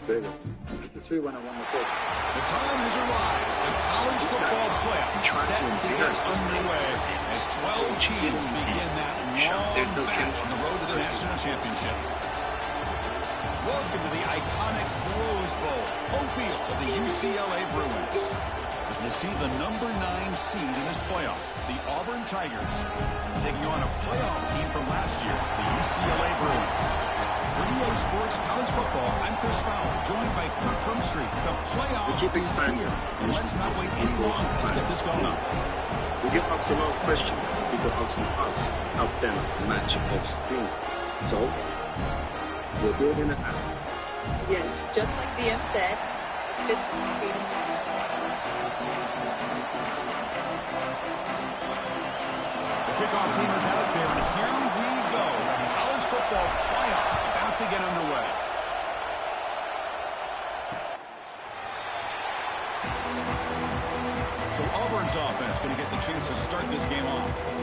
bigger. 52 when I won the first. The time has arrived. The college football playoff set to get underway as 12 teams begin that long battle on the road to the national championship. Welcome to the iconic Rose Bowl, home field of the UCLA Bruins. As we'll see the number 9 seed in this playoff, the Auburn Tigers, taking on a playoff team from last year, the UCLA Bruins. For EA Sports College Football, I'm Chris Fowler, joined by Kirk Hermstreet. The playoff is here. And let's not wait any longer. Let's get this going on. We get asked a lot of questions. People asking us out there match of screen. So we're building it out. Yes, just like BM said, efficient. The kickoff team is out there, and here we go. The college football playoff about to get underway. So Auburn's offense going to get the chance to start this game off.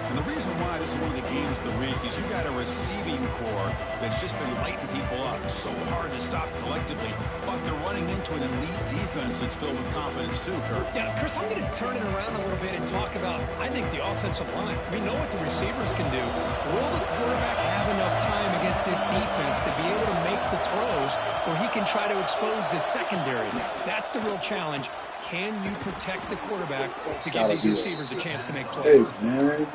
And the reason why this is one of the games of the week is you got a receiving core that's just been lighting people up. So hard to stop collectively, but they're running into an elite defense that's filled with confidence too, Kirk. Yeah, Chris, I'm going to turn it around a little bit and talk about, I think, the offensive line. We know what the receivers can do. Will the quarterback have enough time against this defense to be able to make the throws where he can try to expose the secondary? That's the real challenge. Can you protect the quarterback to give these receivers a chance to make plays?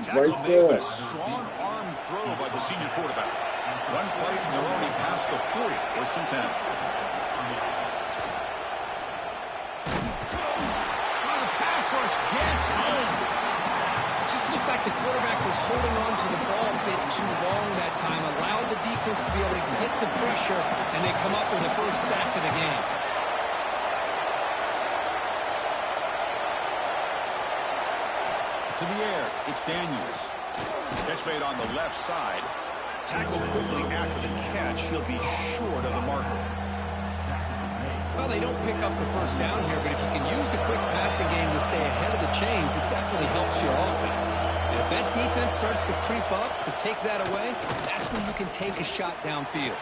Tackle made with a strong arm throw by the senior quarterback. One play and they're already past the 40. First and 10. The pass rush gets home. It just looked like the quarterback was holding on to the ball a bit too long that time, allowed the defense to be able to get the pressure, and they come up with the first sack of the game. To the air, it's Daniels. Catch made on the left side. Tackled quickly after the catch. He'll be short of the marker. Well, they don't pick up the first down here, but if you can use the quick passing game to stay ahead of the chains, it definitely helps your offense. And if that defense starts to creep up to take that away, that's when you can take a shot downfield.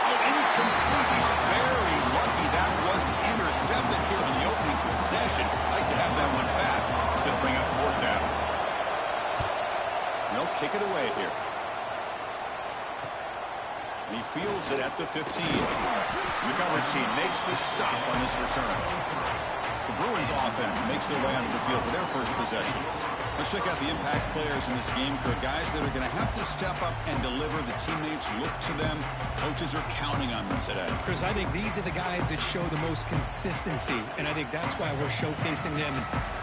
Oh, incomplete. He's very lucky that wasn't intercepted here in the opening possession. Like to have that one back. It's going to bring up fourth down. They'll kick it away here. And he fields it at the 15. The coverage team makes the stop on this return. The Bruins offense makes their way onto the field for their first possession. Let's check out the impact players in this game, Kirk. Guys that are going to have to step up and deliver. The teammates look to them. Coaches are counting on them today. Chris, I think these are the guys that show the most consistency, and I think that's why we're showcasing them.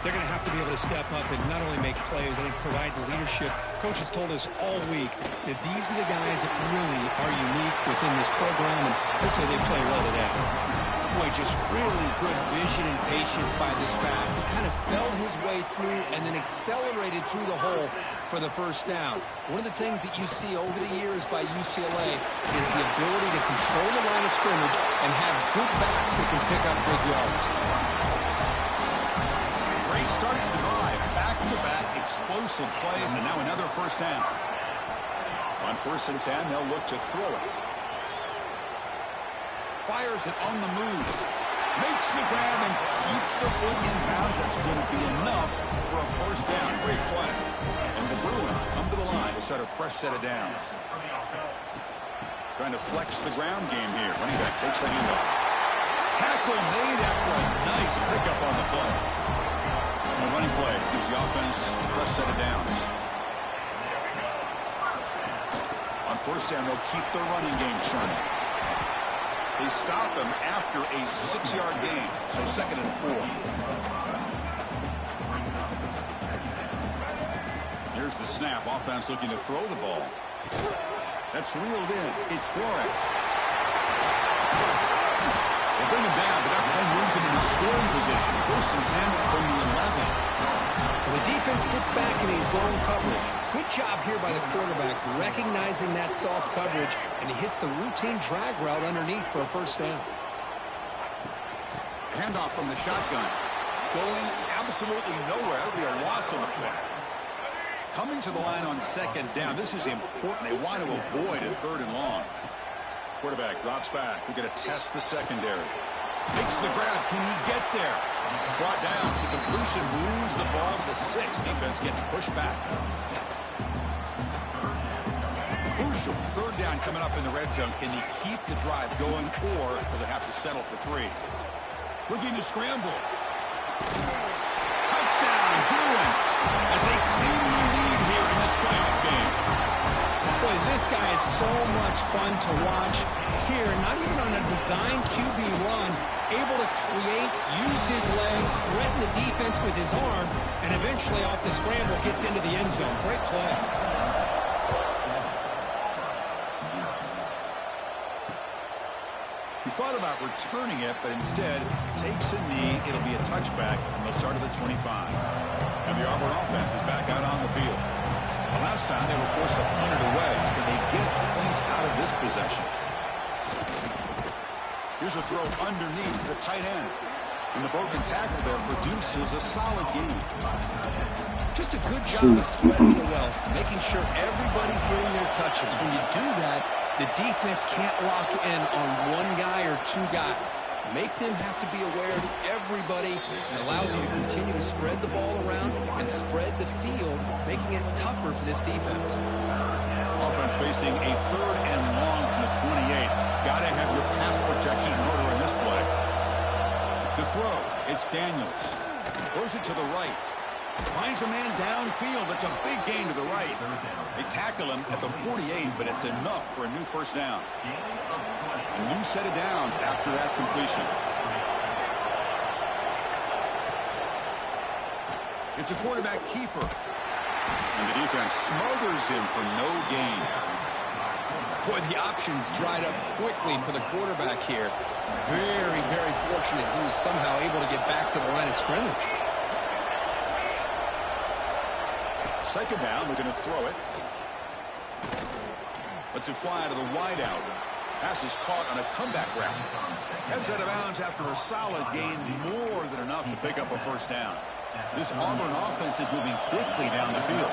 They're going to have to be able to step up and not only make plays, I think provide the leadership. Coach has told us all week that these are the guys that really are unique within this program, and hopefully they play well today. Boy, just really good vision and patience by this back. He kind of felt his way through and then accelerated through the hole for the first down. One of the things that you see over the years by UCLA is the ability to control the line of scrimmage and have good backs that can pick up big yards. Great start to the drive. Back-to-back explosive plays, and now another first down. On 1st and 10, they'll look to throw it. Fires it on the move. Makes the grab and keeps the foot in bounds. That's going to be enough for a first down. Great play. And the Bruins come to the line to start a fresh set of downs. Trying to flex the ground game here. Running back takes the handoff. Tackle made after a nice pickup on the play. And the running play gives the offense a fresh set of downs. On first down, they'll keep the running game churning. They stop him after a 6-yard gain, so 2nd and 4. Here's the snap. Offense looking to throw the ball. That's reeled in. It's Flores. They bring him down, but that play moves him into scoring position. 1st and 10 from the 11. The defense sits back in a zone coverage. Good job here by the quarterback, recognizing that soft coverage, and he hits the routine drag route underneath for a first down. Handoff from the shotgun. Going absolutely nowhere. That'll be a loss on the play. Coming to the line on 2nd down. This is important. They want to avoid a 3rd and long. Quarterback drops back. We're going to test the secondary. Makes the grab. Can he get there? Brought down. The completion moves the ball to the 6. Defense getting pushed back. Crucial. Third down coming up in the red zone. Can he keep the drive going, or will they have to settle for 3? Looking to scramble. Touchdown, Bruins, as they claim the lead here in this playoff game. Boy, this guy is so much fun to watch here. Not even on a design QB run, able to create, use his legs, threaten the defense with his arm, and eventually off the scramble gets into the end zone. Great play. He thought about returning it, but instead takes a knee. It'll be a touchback, and they'll start at the 25. And the Auburn offense is back out on the field. The last time they were forced to punt it away. Can they get points out of this possession? Here's a throw underneath the tight end. And the broken tackle there produces a solid gain. Just a good job of spreading the wealth, making sure everybody's getting their touches. When you do that, the defense can't lock in on one guy or 2 guys. Make them have to be aware of everybody. It allows you to continue to spread the ball around and spread the field, making it tougher for this defense. Offense facing a 3rd and long from the 28. Got to have your pass protection in order in this play. To throw, it's Daniels. Throws it to the right. Finds a man downfield. It's a big gain to the right. They tackle him at the 48, but it's enough for a new first down. A new set of downs after that completion. It's a quarterback keeper. And the defense smothers him for no gain. Boy, the options dried up quickly for the quarterback here. Very, very fortunate he was somehow able to get back to the line of scrimmage. Second down, we're going to throw it. Lets it fly to the wideout. Pass is caught on a comeback route. Heads out of bounds after a solid gain, more than enough to pick up a first down. This Auburn offense is moving quickly down the field.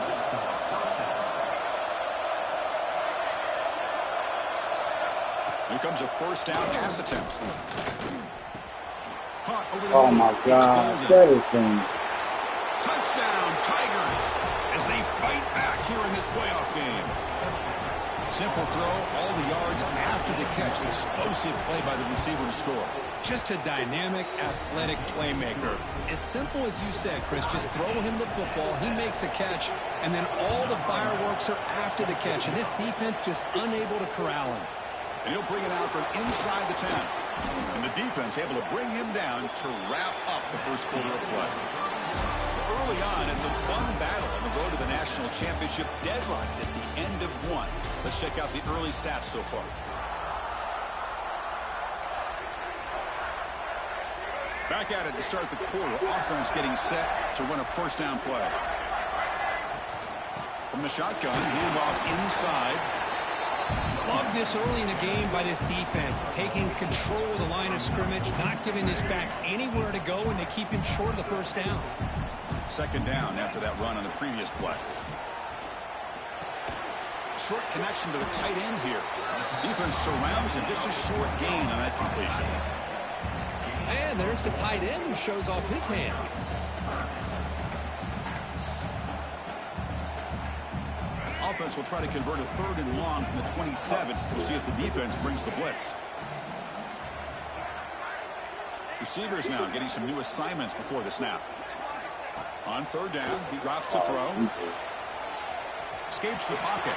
Here comes a first down pass attempt. Caught over the oh my God, that is some... Touchdown, Tigers, as they fight back here in this playoff game. Simple throw, all the yards after the catch. Explosive play by the receiver to score. Just a dynamic, athletic playmaker. As simple as you said, Chris, just throw him the football, he makes a catch, and then all the fireworks are after the catch, and this defense just unable to corral him. And he'll bring it out from inside the 10. And the defense able to bring him down to wrap up the first quarter of play. Early on, it's a fun battle on the road to the national championship, deadlocked at the end of 1. Let's check out the early stats so far. Back at it to start the quarter. Offense getting set to run a first down play. From the shotgun, handoff inside. Love this early in the game by this defense, taking control of the line of scrimmage, not giving this back anywhere to go, and they keep him short of the first down. Second down after that run on the previous play. Short connection to the tight end here. Defense surrounds him. Just a short gain on that completion. And there's the tight end who shows off his hands. Offense will try to convert a 3rd and long from the 27. We'll see if the defense brings the blitz. Receivers now getting some new assignments before the snap. On 3rd down, he drops to throw. Escapes the pocket.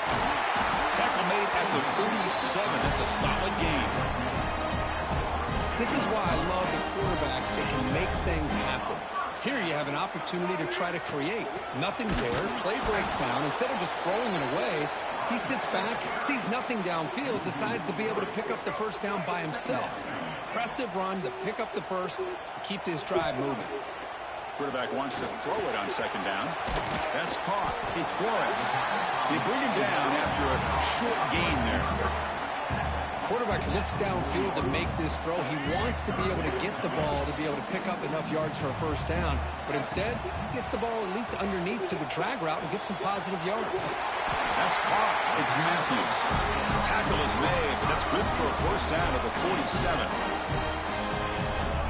Tackle made at the 37. That's a solid gain. This is why I love the quarterbacks that can make things happen. Here you have an opportunity to try to create. Nothing's there. Play breaks down. Instead of just throwing it away, he sits back, sees nothing downfield, decides to be able to pick up the first down by himself. Impressive run to pick up the first, keep this drive moving. Quarterback wants to throw it on second down. That's caught. It's Flores. They bring him down after a short gain there. quarterback looks downfield to make this throw. He wants to be able to get the ball to be able to pick up enough yards for a first down. But instead, he gets the ball at least underneath to the drag route and gets some positive yards. That's caught. It's Matthews. Tackle is made, but that's good for a first down at the 47.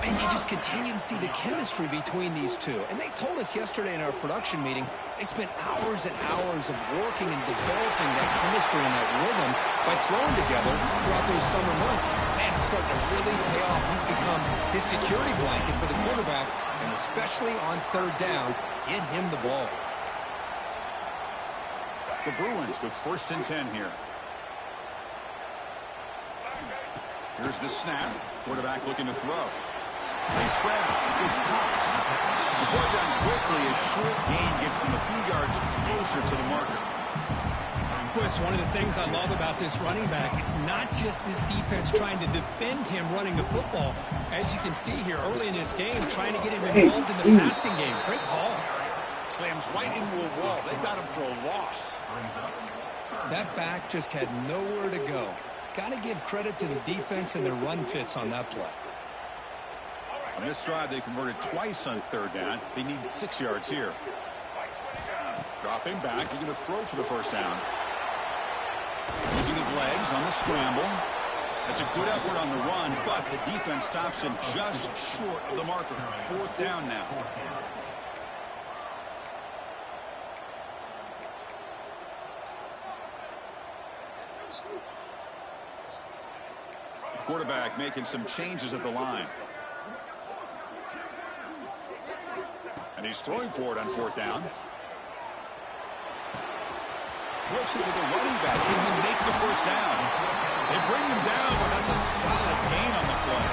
And you just continue to see the chemistry between these two. And they told us yesterday in our production meeting, they spent hours and hours of working and developing that chemistry and that rhythm by throwing together throughout those summer months. And man, it's starting to really pay off. He's become his security blanket for the quarterback, and especially on third down, get him the ball. The Bruins with 1st and 10 here. Here's the snap. Quarterback looking to throw. Nice grab. It's Cox. He's brought down quickly. A short gain gets them a few yards closer to the marker. Chris, one of the things I love about this running back, it's not just this defense trying to defend him running the football. As you can see here early in this game, trying to get him involved in the passing game. Great call. Slams right into a wall. They got him for a loss. That back just had nowhere to go. Got to give credit to the defense and their run fits on that play. On this drive, they converted twice on third down. They need 6 yards here. Dropping back. They're going to throw for the first down. Using his legs on the scramble. That's a good effort on the run, but the defense stops him just short of the marker. 4th down now. Quarterback making some changes at the line. And he's throwing for it on 4th down. Flips it to the running back. Can he make the first down? They bring him down, but that's a solid gain on the play.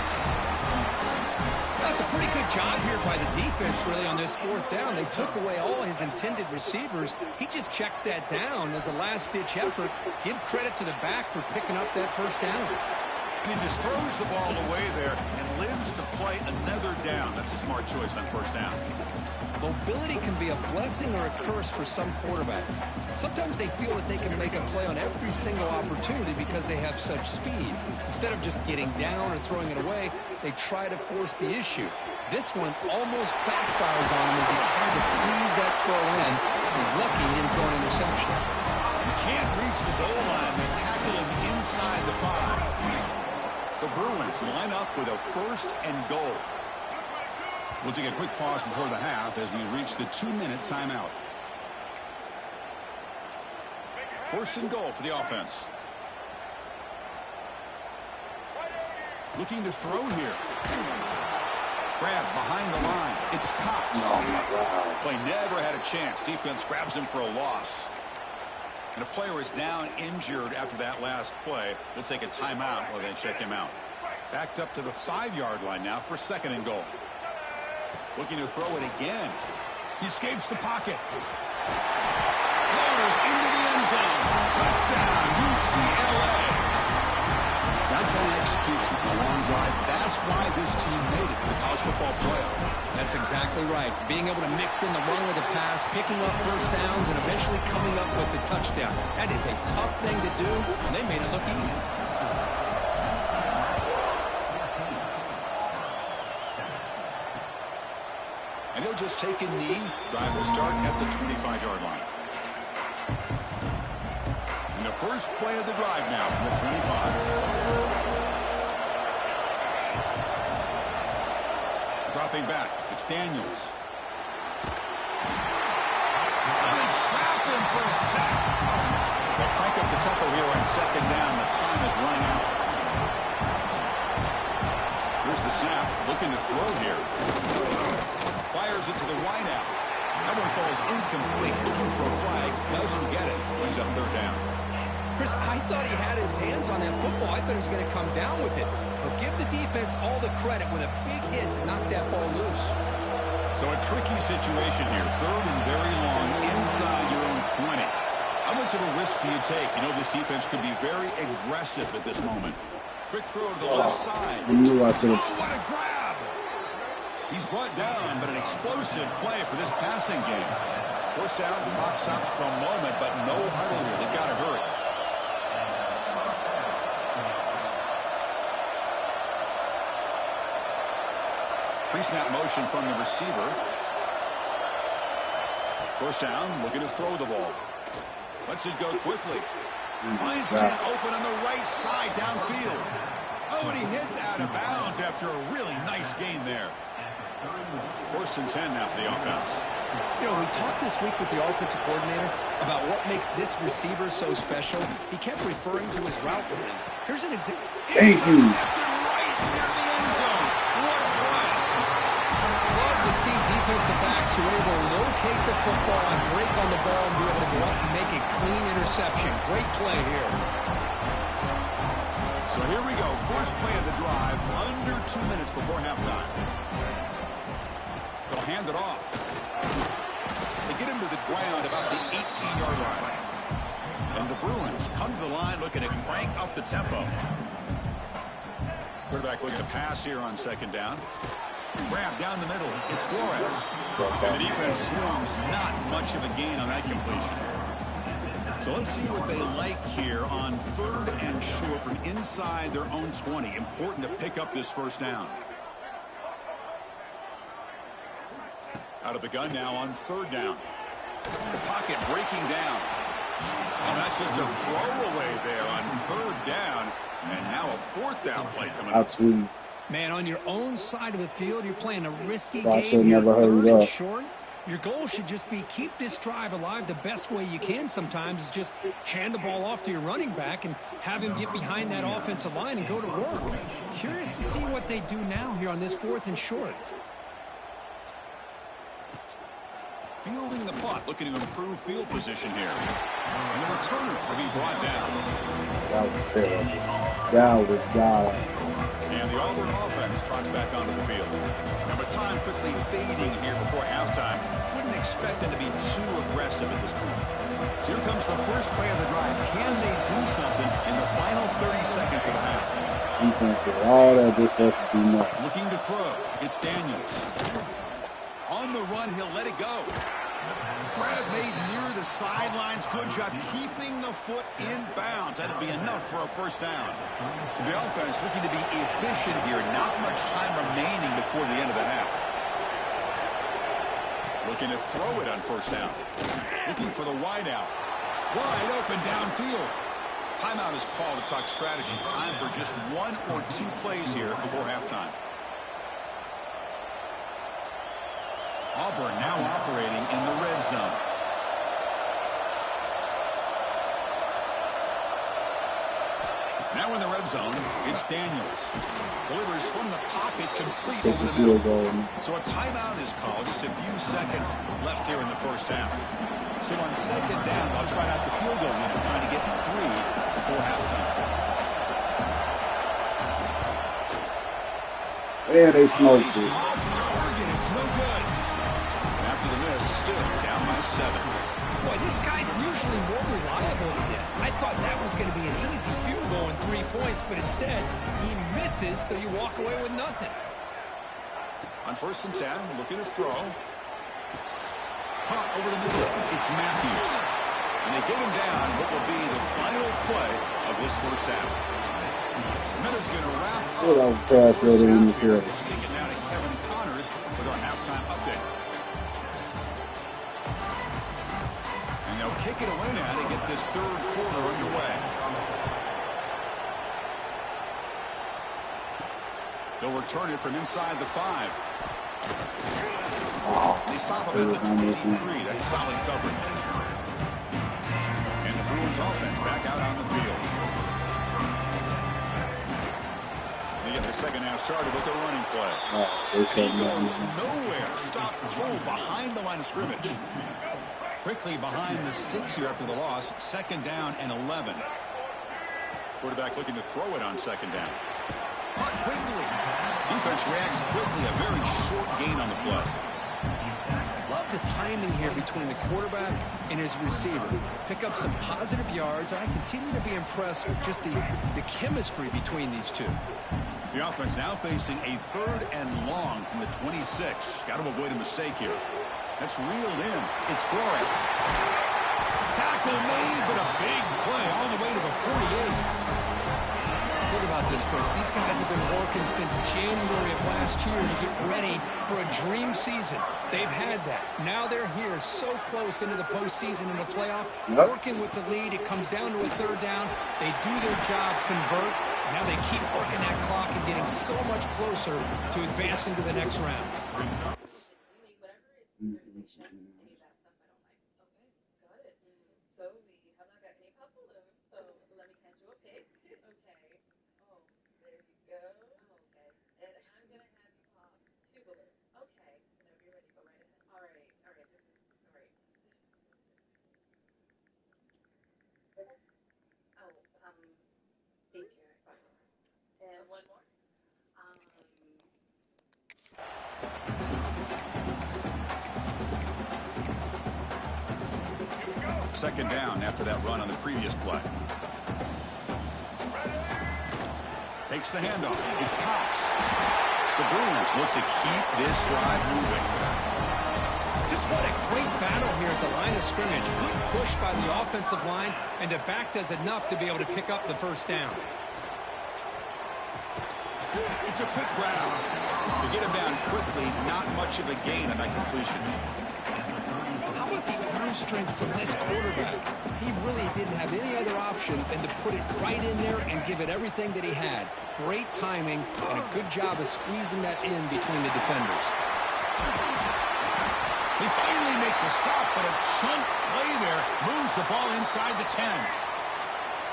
That's a pretty good job here by the defense, really, on this 4th down. They took away all his intended receivers. He just checks that down as a last-ditch effort. Give credit to the back for picking up that first down. And he just throws the ball away there and lives to play another down. That's a smart choice on first down. Mobility can be a blessing or a curse for some quarterbacks. Sometimes they feel that they can make a play on every single opportunity because they have such speed. Instead of just getting down or throwing it away, they try to force the issue. This one almost backfires on him as he tried to squeeze that throw in. He's lucky he didn't throw an interception. He can't reach the goal line. They tackle him inside the 5. The Bruins line up with a 1st and goal. We'll take a quick pause before the half as we reach the 2-minute timeout. 1st and goal for the offense. Looking to throw here. Grab behind the line. It's Cox. Oh, my God. Play never had a chance. Defense grabs him for a loss. And a player is down injured after that last play. We'll take a timeout while they check him out. Backed up to the 5-yard line now for 2nd and goal. Looking to throw it again. He escapes the pocket. Floaters into the end zone. Touchdown, UCLA. That kind of execution on a long drive, that's why this team made it to the college football playoff. That's exactly right. Being able to mix in the run with the pass, picking up first downs, and eventually coming up with the touchdown. That is a tough thing to do, and they made it look easy. And he'll just take a knee. Drive will start at the 25-yard line. And the first play of the drive now from the 25. Dropping back, it's Daniels. And they trap him for a sack. They'll crank up the tempo here on 2nd down. The time is running out. Here's the snap, looking to throw here. Fires it to the wideout. That one falls incomplete, looking for a flag. Doesn't get it. Brings up 3rd down. Chris, I thought he had his hands on that football. I thought he was going to come down with it. But give the defense all the credit with a big hit to knock that ball loose. So a tricky situation here. 3rd and very long inside your own 20. How much of a risk do you take? You know this defense could be very aggressive at this moment. Quick throw to the left side. I knew I should have. Oh, what a grab! He's brought down, but an explosive play for this passing game. First down, clock stops for a moment, but no huddle here. They've got to hurry. Pre-snap motion from the receiver. First down, looking to throw the ball. Lets it go quickly. Finds a man open on the right side downfield. Oh, and he hits out of bounds after a really nice gain there. 1st and 10 now for the offense. You know, we talked this week with the offensive coordinator about what makes this receiver so special. He kept referring to his route running. Here's an example. Thank you. Right near the end zone. What a play. Love to see defensive backs who are able to locate the football and break on the ball and be able to go up and make a clean interception. Great play here. So here we go. First play of the drive, under 2 minutes before halftime. They'll hand it off. They get him to the ground about the 18-yard line. And the Bruins come to the line looking to crank up the tempo. Quarterback looking to pass here on 2nd down. Grab down the middle. It's Flores. And the defense swarms. Not much of a gain on that completion. So let's see what they like here on 3rd and short from inside their own 20. Important to pick up this first down. Out of the gun now on 3rd down. The pocket breaking down. And that's just a throwaway there on 3rd down. And now a 4th down play coming up. Man, on your own side of the field, you're playing a risky So I game should here, never 3rd hurry and up. short. Your goal should just be keep this drive alive the best way you can sometimes is just hand the ball off to your running back and have him get behind that offensive line and go to work. Curious to see what they do now here on this 4th and short. Fielding the punt, looking to improve field position here. And the returner will be brought down. That was terrible. That was God. And the Auburn offense trots back onto the field. Now, with time quickly fading here before halftime, wouldn't expect them to be too aggressive at this point. So here comes the first play of the drive. Can they do something in the final 30 seconds of the half? Defense did all that just has to do nothing. Looking to throw. It's Daniels. On the run, he'll let it go. Grab made near the sidelines. Good job keeping the foot in bounds. That'll be enough for a first down. So the offense looking to be efficient here. Not much time remaining before the end of the half. Looking to throw it on 1st down. Looking for the wide out. Wide open downfield. Timeout is called to talk strategy. Time for just 1 or 2 plays here before halftime. Auburn now operating in the red zone. Now in the red zone, it's Daniels. Delivers from the pocket, complete over the middle. So a timeout is called. Just a few seconds left here in the first half. So on 2nd down, they'll try out the field goal unit, trying to get 3 before halftime. Yeah, they smoked it. Off target, it's no good. After the miss, still down by 7. Boy, this guy's usually more reliable than this. I thought that was going to be an easy field goal and 3 points, but instead, he misses, so you walk away with nothing. On 1st and 10, looking to throw. Pop over the middle. It's Matthews. And they get him down what will be the final play of this first half. Minutes going to wrap up. That was pass rather than the field. Let's kick it down to Kevin Connors with our halftime update. And they'll kick it away now to get this 3rd quarter underway. They'll return it from inside the 5. They stop him at the 23. That's solid coverage. And the Bruins offense back out on the field. They get the second half started with a running play. He goes nowhere. Stopped cold behind the line of scrimmage. Quickly behind the sticks here after the loss. 2nd down and 11. Quarterback looking to throw it on 2nd down. But quickly. Defense reacts quickly. A very short gain on the play. Love the timing here between the quarterback and his receiver. Pick up some positive yards. I continue to be impressed with just the chemistry between these two. The offense now facing a 3rd and long from the 26. Got to avoid a mistake here. That's reeled in. It's Flores. Tackle made, but a big play all the way to the 48. Look at about this, Chris. These guys have been working since January of last year to get ready for a dream season. They've had that. Now they're here so close into the postseason and the playoff, working with the lead. It comes down to a third down. They do their job, convert. Now they keep working that clock and getting so much closer to advancing to the next round. So we have not got any pop balloons, so let me hand you a pic. Okay. Oh, there you go. Okay. And I'm going to have you pop 2 balloons. Okay. Whenever you're ready, go right ahead. All right. All right. This is all right. Oh, thank you. I promise. And one more. Second down after that run on the previous play. Takes the handoff. It's Cox. The Bruins look to keep this drive moving. Just what a great battle here at the line of scrimmage. Good push by the offensive line, and the back does enough to be able to pick up the first down. It's a quick grab. To get him down quickly, not much of a gain on that completion. How about the arm strength from this quarterback? He really didn't have any other option than to put it right in there and give it everything that he had. Great timing and a good job of squeezing that in between the defenders. They finally make the stop, but a chunk play there moves the ball inside the 10.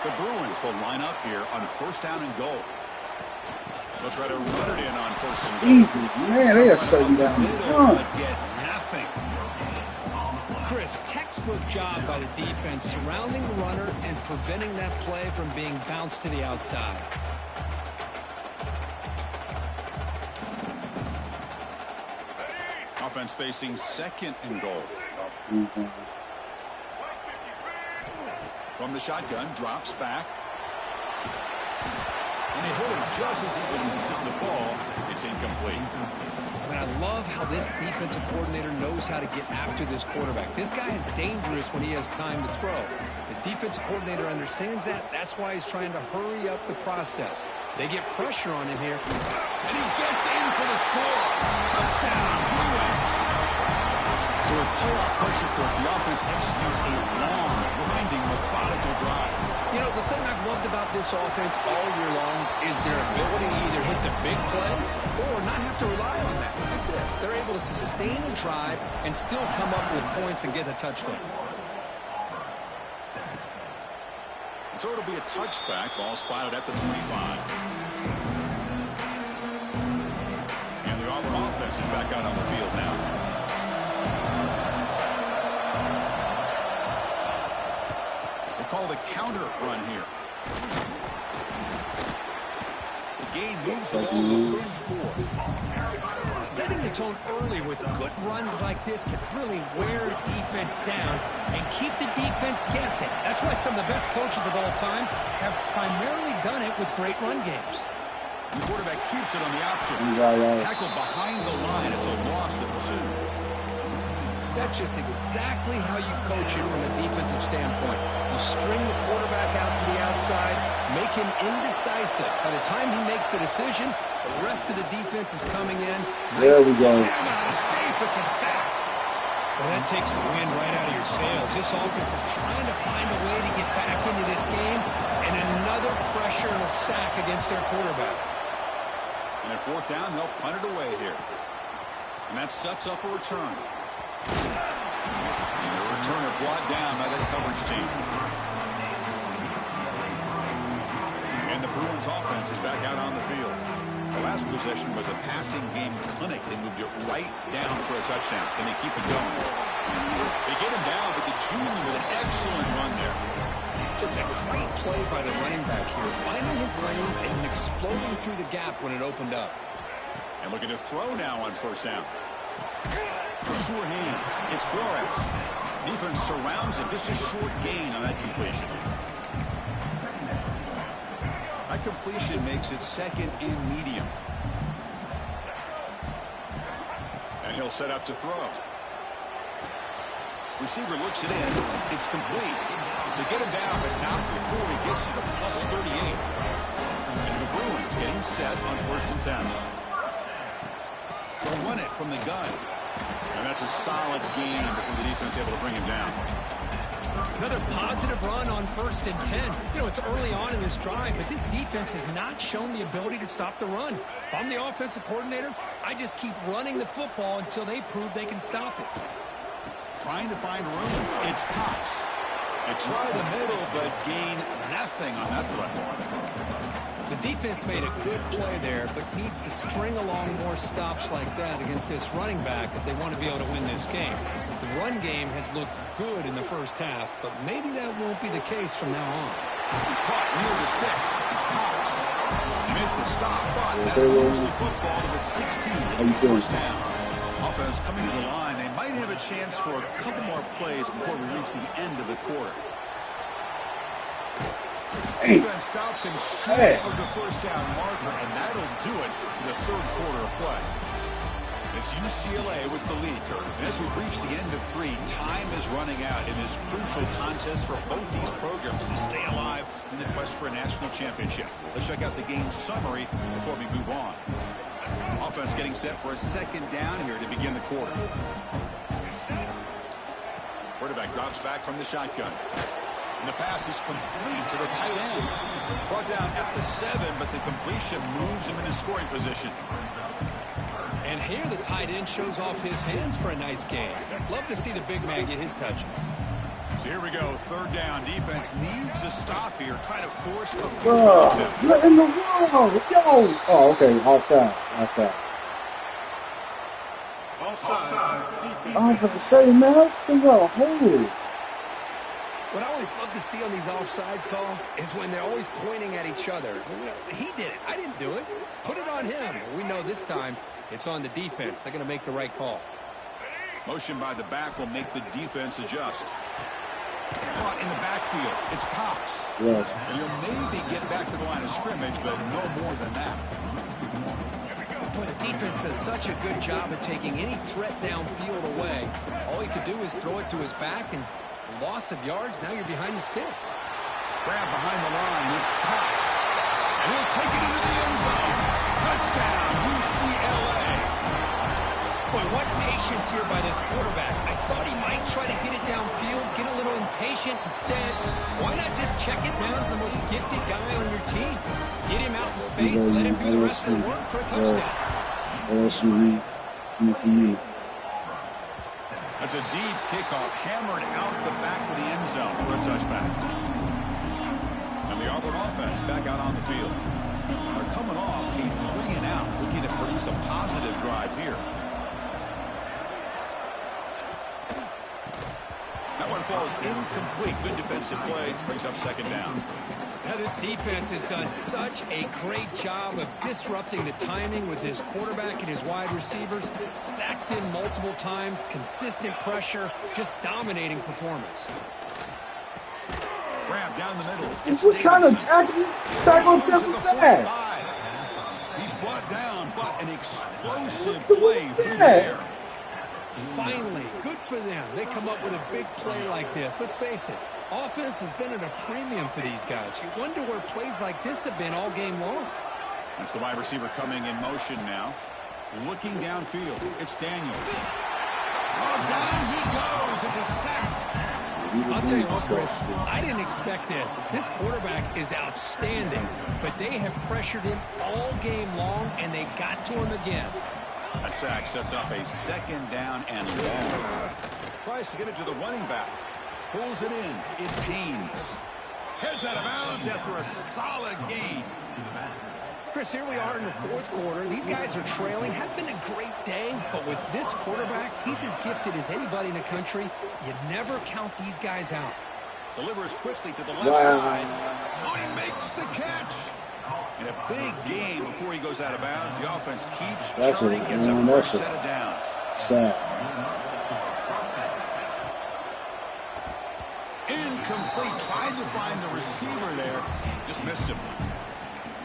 The Bruins will line up here on first down and goal. They'll try to run it in on first and goal. Easy, man, they are shutting down the run. Get nothing. Chris, textbook job by the defense surrounding the runner and preventing that play from being bounced to the outside. Offense facing second and goal. From the shotgun, drops back. And they hit him just as he releases the ball. It's incomplete. And I love how this defensive coordinator knows how to get after this quarterback. This guy is dangerous when he has time to throw. The defensive coordinator understands that. That's why he's trying to hurry up the process. They get pressure on him here. And he gets in for the score. Touchdown, Bruins. So with playoff pressure for it, the offense executes a long, grinding, methodical drive. You know, the thing I've loved about this offense all year long is their ability to either hit the big play or not have to rely on that. Look at this. They're able to sustain a drive and still come up with points and get a touchdown. So it'll be a touchback. Ball spotted at the 25. And the Auburn offense is back out on the field now. Call the counter run here. The gain moves the ball to 34. Setting the tone early with good runs like this can really wear defense down and keep the defense guessing. That's why some of the best coaches of all time have primarily done it with great run games. The quarterback keeps it on the option. Tackled behind the line. It's a loss of 2. That's just exactly how you coach it from a defensive standpoint. You string the quarterback out to the outside, make him indecisive. By the time he makes a decision, the rest of the defense is coming in. There we go. Escape, it's a sack. Well, that takes the wind right out of your sails. This offense is trying to find a way to get back into this game, and another pressure and a sack against their quarterback. And at fourth down, they'll punt it away here. And that sets up a return. And the returner brought down by that coverage team. And the Bruins offense is back out on the field. The last possession was a passing game clinic. They moved it right down for a touchdown. Can they keep it going? They get him down, but the junior with an excellent run there. Just a great play by the running back here, finding his lanes and then exploding through the gap when it opened up. And looking to throw now on first down. Sure hands. It's Flores. Defense surrounds him. Just a short gain on that completion. That completion makes it second and medium. And he'll set up to throw. Receiver looks it in. It's complete. They get him down, but not before he gets to the +38. And the set on 1st and 10. They'll run it from the gun. And that's a solid gain before the defense able to bring him down. Another positive run on 1st and 10. You know, it's early on in this drive, but this defense has not shown the ability to stop the run. If I'm the offensive coordinator, I just keep running the football until they prove they can stop it. Trying to find room. It's Cox. They try the middle, but gain nothing on that play. The defense made a good play there, but needs to string along more stops like that against this running back if they want to be able to win this game. The run game has looked good in the first half, but maybe that won't be the case from now on. Caught near the sticks. It's Cox. To make the stop, but that moves the football to the 16. First down. Offense coming to the line. They might have a chance for a couple more plays before we reach the end of the quarter. Defense stops him short of the first down marker, and that'll do it in the 3rd quarter of play. It's UCLA with the lead. And as we reach the end of 3, time is running out in this crucial contest for both these programs to stay alive in the quest for a national championship. Let's check out the game summary before we move on. Offense getting set for a 2nd down here to begin the quarter. Quarterback drops back from the shotgun. And the pass is complete to the tight end. Brought down at the 7, but the completion moves him into scoring position. And here the tight end shows off his hands for a nice game. Love to see the big man get his touches. So here we go, 3rd down. Defense needs a stop here, trying to force a what in the world? Yo! Oh, okay, offside. Offside. I was going to say, man, I got a hold. What I always love to see on these offsides call is when they're always pointing at each other. You know, he did it. I didn't do it. Put it on him. We know this time it's on the defense. They're going to make the right call. Motion by the back will make the defense adjust. Caught in the backfield. It's Cox. Yes. And he'll maybe get back to the line of scrimmage, but no more than that. Boy, the defense does such a good job of taking any threat downfield away. All he could do is throw it to his back, and loss of yards, now you're behind the sticks. Grab behind the line, it's Cox. And he'll take it into the end zone. Touchdown, UCLA. Boy, what patience here by this quarterback. I thought he might try to get it downfield, get a little impatient. Instead, why not just check it down to the most gifted guy on your team? Get him out in space, let him do the rest of the work for a touchdown. LSU, That's a deep kickoff, hammered out the back of the end zone for a touchback. And the Auburn offense back out on the field. They're coming off a 3-and-out, looking to produce a positive drive here. That one falls incomplete. Good defensive play. Brings up 2nd down. Now this defense has done such a great job of disrupting the timing with his quarterback and his wide receivers. Sacked him multiple times, consistent pressure, just dominating performance. Grab down the middle. What kind of tackle attempt is that? He's brought down, but an explosive play through the air. Finally, good for them. They come up with a big play like this. Let's face it, offense has been at a premium for these guys. You wonder where plays like this have been all game long. That's the wide receiver coming in motion now. Looking downfield. It's Daniels. Oh, down he goes. It's a sack. I'll tell you what, Chris, I didn't expect this. This quarterback is outstanding, but they have pressured him all game long, and they got to him again. That sack sets up a 2nd down and long. Tries to get it to the running back. Pulls it in. It's Haynes. Heads out of bounds after a solid gain. Chris, here we are in the 4th quarter. These guys are trailing. Had been a great day, but with this quarterback, he's as gifted as anybody in the country. You never count these guys out. Delivers quickly to the left side. Oh, he makes the catch. In a big game before he goes out of bounds, the offense keeps churning, gets a first set of downs. Sad. Incomplete. Tried to find the receiver there. Just missed him.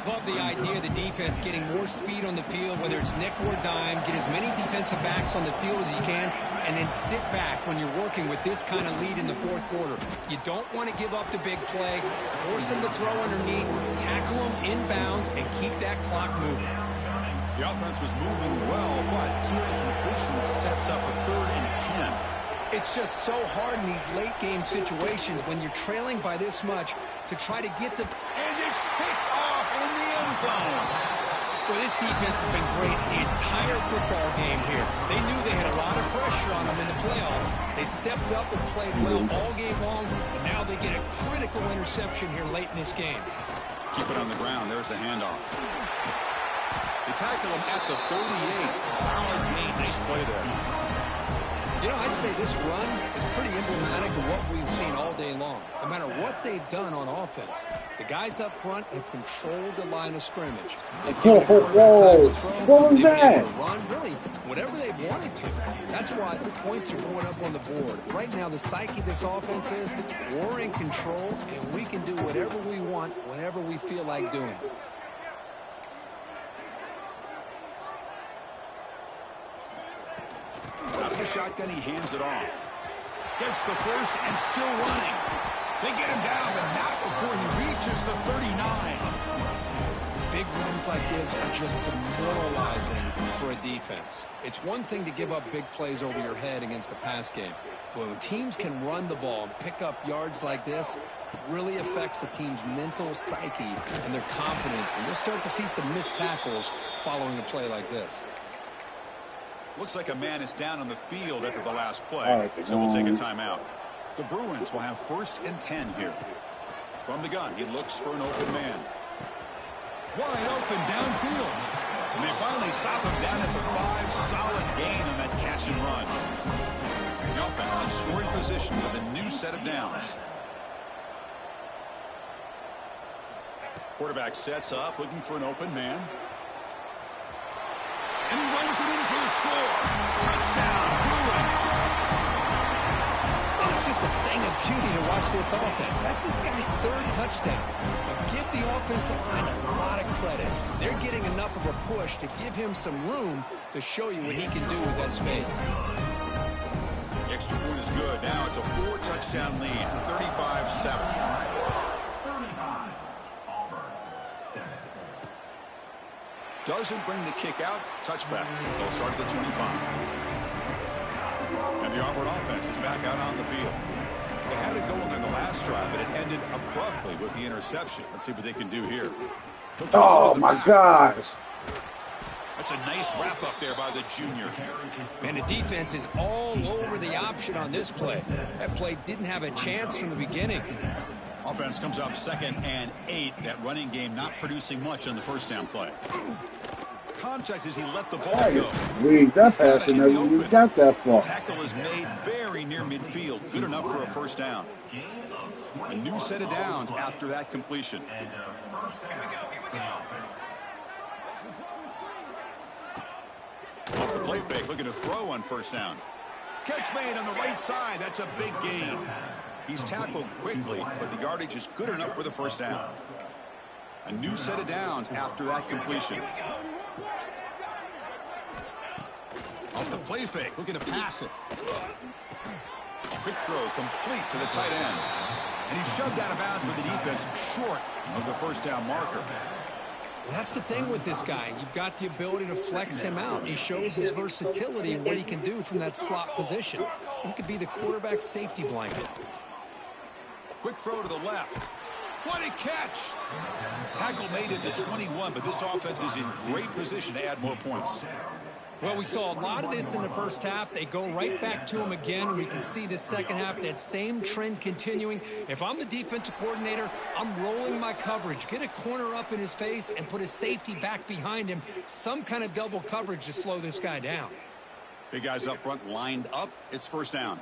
Love the idea of the defense getting more speed on the field, whether it's nickel or dime. Get as many defensive backs on the field as you can, and then sit back when you're working with this kind of lead in the 4th quarter. You don't want to give up the big play. Force them to throw underneath. Tackle them inbounds and keep that clock moving. The offense was moving well, but 2 incompletions sets up a 3rd and 10. It's just so hard in these late-game situations when you're trailing by this much to try to get the... And it's picked off in the end zone. Well, this defense has been great the entire football game here. They knew they had a lot of pressure on them in the playoff. They stepped up and played well all game long, and now they get a critical interception here late in this game. Keep it on the ground. There's the handoff. They tackle him at the 38. Solid gain. Nice play there. You know, I'd say this run is pretty emblematic of what we've seen all day long. No matter what they've done on offense, the guys up front have controlled the line of scrimmage. Whoa, what was that? Run, really, whatever they wanted to. That's why the points are going up on the board. Right now, the psyche of this offense is we're in control, and we can do whatever we want whenever we feel like doing it. Out of the shotgun, he hands it off. Gets the first and still running. They get him down, but not before he reaches the 39. Big runs like this are just demoralizing for a defense. It's one thing to give up big plays over your head against the pass game. But when teams can run the ball and pick up yards like this, it really affects the team's mental psyche and their confidence. And you'll start to see some missed tackles following a play like this. Looks like a man is down on the field after the last play, so we'll take a timeout. The Bruins will have 1st and 10 here. From the gun, he looks for an open man. Wide open downfield. And they finally stop him down at the 5. Solid gain on that catch and run. The offense in scoring position with a new set of downs. Quarterback sets up, looking for an open man. And he runs it in for the score. Touchdown, Bruins. And it's just a thing of beauty to watch this offense. That's this guy's 3rd touchdown. But give the offensive line a lot of credit. They're getting enough of a push to give him some room to show you what he can do with that space. The extra point is good. Now it's a 4-touchdown lead, 35-7. Doesn't bring the kick out. Touchback. They'll start at the 25. And the Auburn offense is back out on the field. They had it going on the last drive, but it ended abruptly with the interception. Let's see what they can do here. Oh, my gosh. That's a nice wrap up there by the junior. And the defense is all over the option on this play. That play didn't have a chance from the beginning. Offense comes up 2nd and 8. That running game not producing much on the first down play. Contact as he let the ball go. Wait, that's passing never even got that far. Tackle is made very near midfield. Good enough for a first down. A new set of downs after that completion. Off the play fake, looking to throw on first down. Catch made on the right side. That's a big gain. He's tackled quickly, but the yardage is good enough for the first down. A new set of downs after that completion. Off the play fake, looking to pass it. Quick throw complete to the tight end. And he's shoved out of bounds with the defense short of the first down marker. Well, that's the thing with this guy. You've got the ability to flex him out. He shows his versatility and what he can do from that slot position. He could be the quarterback safety blanket. Quick throw to the left. What a catch! Tackle made at the 21, but this offense is in great position to add more points. Well, we saw a lot of this in the first half. They go right back to him again, and we can see the second half, that same trend continuing. If I'm the defensive coordinator, I'm rolling my coverage. Get a corner up in his face and put his safety back behind him. Some kind of double coverage to slow this guy down. Big guys up front lined up. It's first down.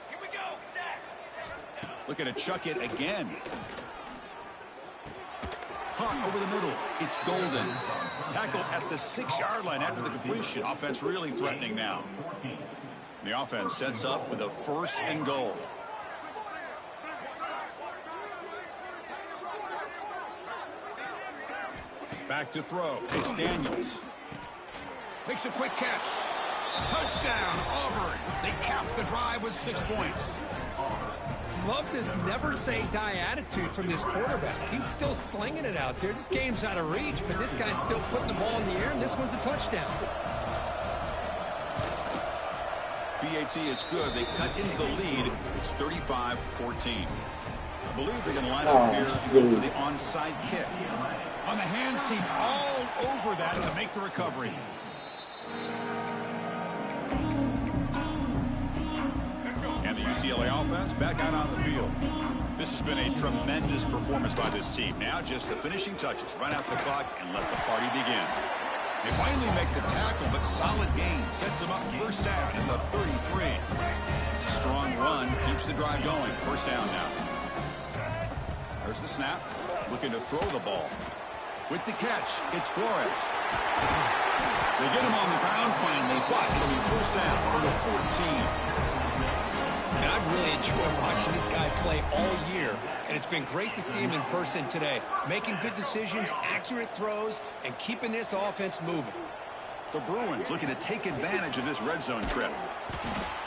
Here we go. Set. Looking to chuck it again. Caught over the middle. It's Golden. Tackle at the 6-yard line after the completion. Offense really threatening now. The offense sets up with a 1st and goal. Back to throw. It's Daniels. Makes a quick catch. Touchdown, Auburn. They cap the drive with 6 points. love this never-say-die attitude from this quarterback. He's still slinging it out there. This game's out of reach, but this guy's still putting the ball in the air, and this one's a touchdown. PAT is good. They cut into the lead. It's 35-14. I believe they're going to line up here and go for the onside kick. On the hands team, all over that to make the recovery. And the UCLA offense back out on the field. This has been a tremendous performance by this team. Now just the finishing touches. Run out the clock and let the party begin. They finally make the tackle, but solid gain sets them up first down at the 33. It's a strong run, keeps the drive going. First down now. There's the snap. Looking to throw the ball. With the catch, it's Flores. They get him on the ground finally, but it'll be first down from the 14. And I've really enjoyed watching this guy play all year, and it's been great to see him in person today, making good decisions, accurate throws, and keeping this offense moving. The Bruins looking to take advantage of this red zone trip.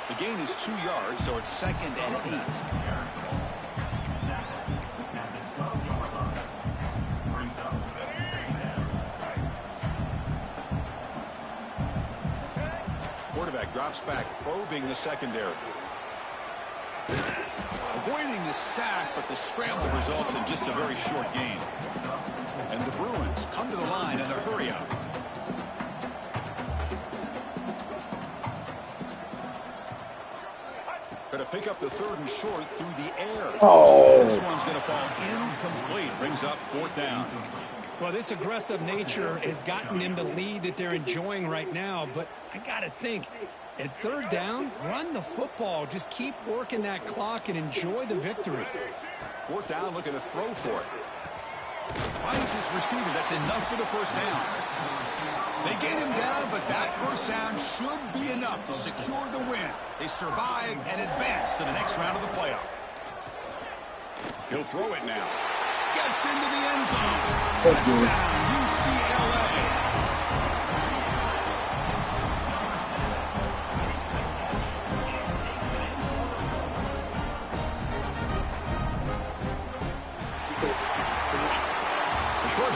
The gain is 2 yards, so it's 2nd and 8. Quarterback drops back, probing the secondary. Avoiding the sack, but the scramble results in just a very short gain. And the Bruins come to the line in the hurry up. Going to pick up the 3rd and short through the air. Oh. This one's going to fall incomplete. Brings up 4th down. Well, this aggressive nature has gotten them the lead that they're enjoying right now, but I got to think, at 3rd down, run the football. Just keep working that clock and enjoy the victory. 4th down, looking to throw for it. Finds his receiver. That's enough for the first down. They get him down, but that first down should be enough to secure the win. They survive and advance to the next round of the playoff. He'll throw it now. Gets into the end zone. Touchdown, UCLA.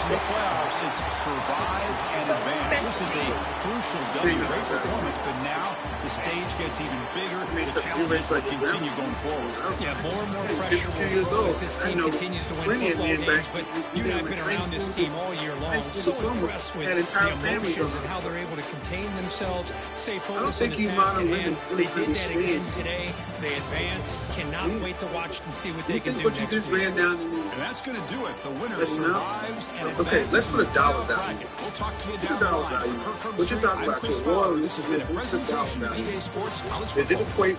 In the playoffs, it's survive and advance. This is a crucial W. Great performance, but now the stage gets even bigger. The challenges will continue going forward. Yeah, more and more pressure will grow as this team continues to win football games. But you and I have been around this team all year long. So impressed with the emotions and how they're able to contain themselves, stay focused on the task at hand. They did that again today. They advance. Cannot wait to watch and see what they can do next week. And that's going to do it. The winner survives and advances. Okay, let's put a dollar value. We'll talk to you down the line. What you're talking about? This has been a presentation of EA Sports College Football. Does it equate